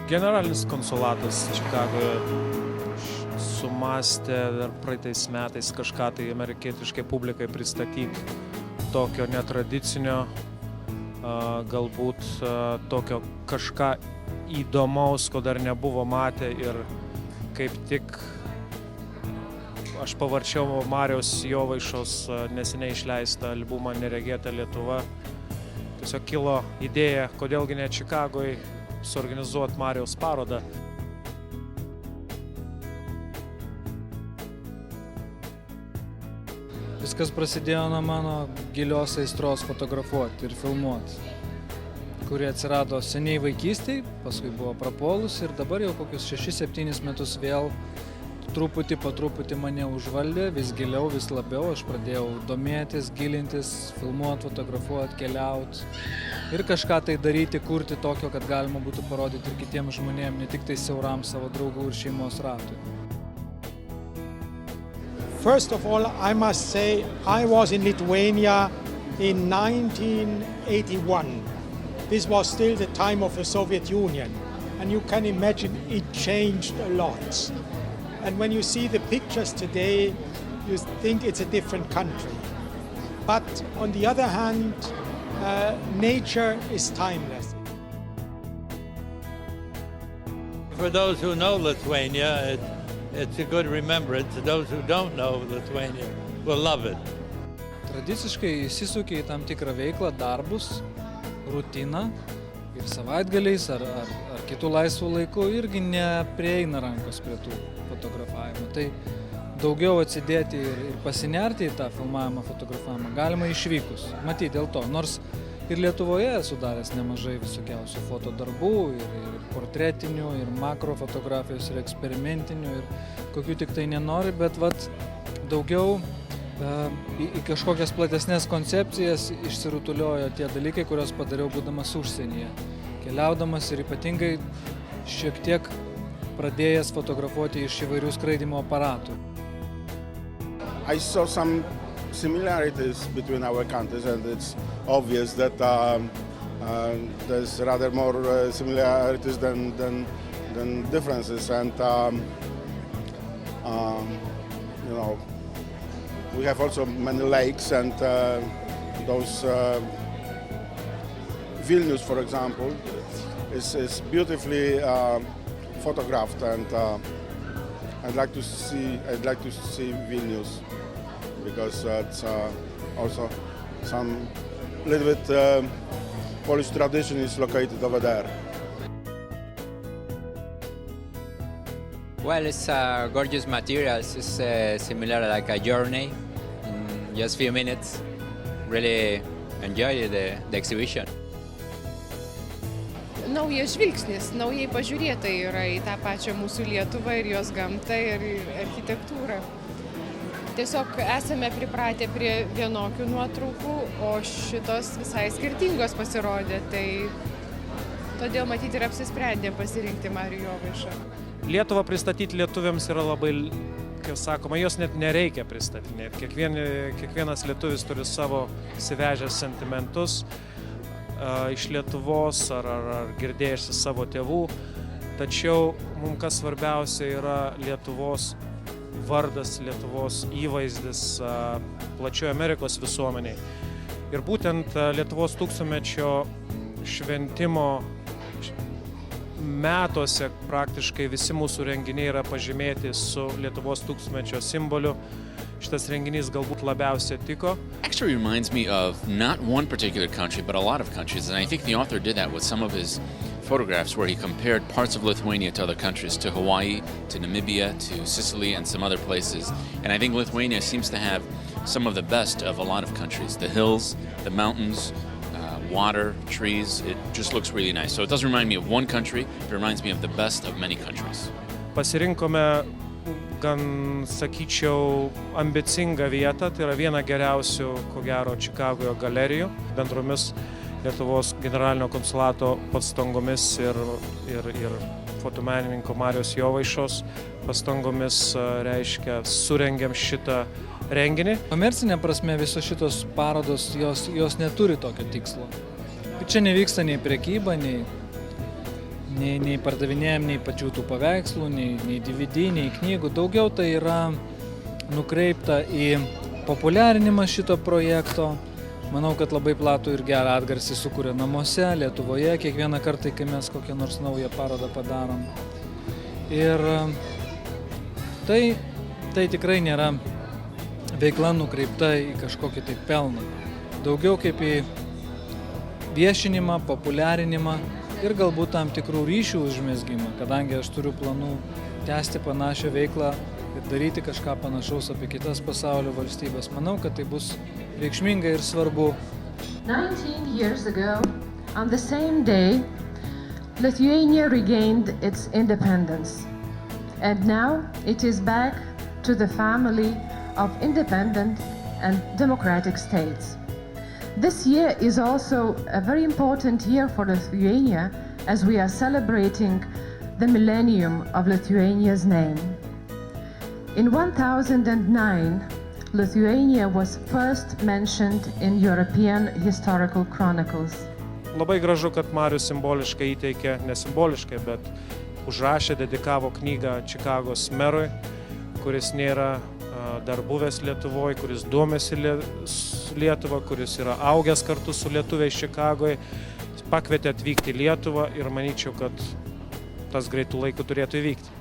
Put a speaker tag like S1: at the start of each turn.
S1: Generalinis konsulatas Čikagoje sumastė dar praeitais metais kažką tai amerikietiškai publikai pristatyti tokio netradicinio, galbūt tokio kažką įdomaus, ko dar nebuvo matę, ir kaip tik aš pavarčiau Mariaus Jovaišos neseniai išleistą albumą Neregėta Lietuva. Tiesiog kilo idėja, kodėlgi ne Čikagoje suorganizuoti Mariaus parodą.
S2: Viskas prasidėjo nuo mano gilios aistros fotografuoti ir filmuoti, kuri atsirado seniai vaikystėj, paskui buvo prapuolus ir dabar jau kokius 6-7 metus vėl truputį po truputį mane užvaldė, vis giliau, vis labiau. Aš pradėjau domėtis, gilintis, filmuoti, fotografuoti, keliauti ir kažką tai daryti, kurti tokio, kad galima būtų parodyti ir kitiems žmonėms, ne tik tai siauram savo draugų ir šeimos ratui.
S3: First of all, I must say I was in Lithuania in 1981. This was still the time of the Soviet Union, and you can imagine it changed a lot. And when you see the pictures today, you think it's a different country. But on the other hand, nature is timeless.
S4: For those who know Lithuania, it's a good remembrance. Those who don't know Lithuania will love it.
S2: Tradiciškai įsisukia į tam tikrą veiklą, darbus, rutiną ir savaitgaliais ar kitų laisvų laikų irgi neprieina rankos prie tų fotografavimų. Tai daugiau atsidėti ir pasinerti į tą filmavimą, fotografavimą galima išvykus. Matyti dėl to, nors ir Lietuvoje esu daręs nemažai visokiausių fotodarbų, ir portretinių, ir makrofotografijos, ir eksperimentinių, ir kokių tik tai nenori, bet daugiau į kažkokias platesnės koncepcijas išsirutuliojo tie dalykai, kuriuos padariau būdamas užsienyje, keliaudamas ir ypatingai šiek tiek pradėjęs fotografuoti iš įvairių skraidymo aparatų.
S5: I saw some similarities between our countries, and it's obvious that there's rather more similarities than differences. And you know, we have also many lakes, and those Vilnius, for example, is beautifully photographed, and I'd like to see Vilnius, because it's also some little bit Polish tradition is located over there.
S6: Well, it's gorgeous materials. It's similar like a journey in just a few minutes. Really enjoy the exhibition.
S7: Naujas žvilgsnis, naujai pažiūrėta yra į tą pačią mūsų Lietuvą ir jos gamtą ir architektūrą. Tiesiog esame pripratę prie vienokių nuotraukų, o šitos visai skirtingos pasirodė, tai todėl matyti ir apsisprendė pasirinkti Marių Jovaišą.
S1: Lietuvą pristatyti lietuviams yra labai, kaip sakoma, jos net nereikia pristatinėti. Kiekvienas lietuvis turi savo įsivežęs sentimentus iš Lietuvos ar girdėjęs savo tėvų. Tačiau mums kas svarbiausia yra Lietuvos vardas, Lietuvos įvaizdis plačioje Amerikos visuomeniai. Ir būtent Lietuvos tūkstantmečio šventimo metuose praktiškai visi mūsų renginiai yra pažymėti su Lietuvos tūkstantmečio simboliu. Šitas renginys galbūt labiausiai tiko.
S8: Actually reminds me of not one particular country, but a lot of countries. And I think the author did that with some of his photographs, where he compared parts of Lithuania to other countries, to Hawaii, to Namibia, to Sicily, and some other places. And I think Lithuania seems to have some of the best of a lot of countries. The hills, the mountains, water, trees, it just looks really nice. So it doesn't remind me of one country, it reminds me of the best of many countries.
S1: Pasirinkome gan, sakyčiau, ambicingą vietą, tai yra viena geriausių, ko gero, Čikagoje galerijų, bendromis Lietuvos generalinio konsulato pastangomis ir fotomenininko Mariaus Jovaišos pastangomis, reiškia, surengėm šitą renginį.
S2: Komercinė prasme visos šitos parodos, jos neturi tokio tikslo. Čia nevyksta nei prekyba, nei pardavinėjom, nei pačių tų paveikslų, nei DVD, nei knygų. Daugiau tai yra nukreipta į populiarinimą šito projekto. Manau, kad labai platų ir gerą atgarsį sukuria namuose, Lietuvoje, kiekvieną kartą, kai mes kokią nors naują parodą padarom. Ir tai tikrai nėra veikla nukreipta į kažkokį tai pelną. Daugiau kaip į viešinimą, populiarinimą ir galbūt tam tikrų ryšių užmezgimą, kadangi aš turiu planų tęsti panašią veiklą ir daryti kažką panašaus apie kitas pasaulio valstybės. Manau, kad tai bus reikšminga ir svarbu.
S9: 19 years ago, on the same day, Lithuania regained its independence. And now it is back to the family of independent and democratic states. This year is also a very important year for Lithuania as we are celebrating the millennium of Lithuania's name. In 1009, Lithuania was first mentioned in European historical chronicles.
S1: Labai gražu, kad Marius simboliškai įteikė, nesimboliškai, bet užrašė, dedikavo knygą Čikagos merui, kuris nėra dar buvęs Lietuvoje, kuris domisi Lietuvą, kuris yra augęs kartu su lietuviais Čikagoje, pakvietė atvykti į Lietuvą ir manyčiau, kad tas greitų laikų turėtų įvykti.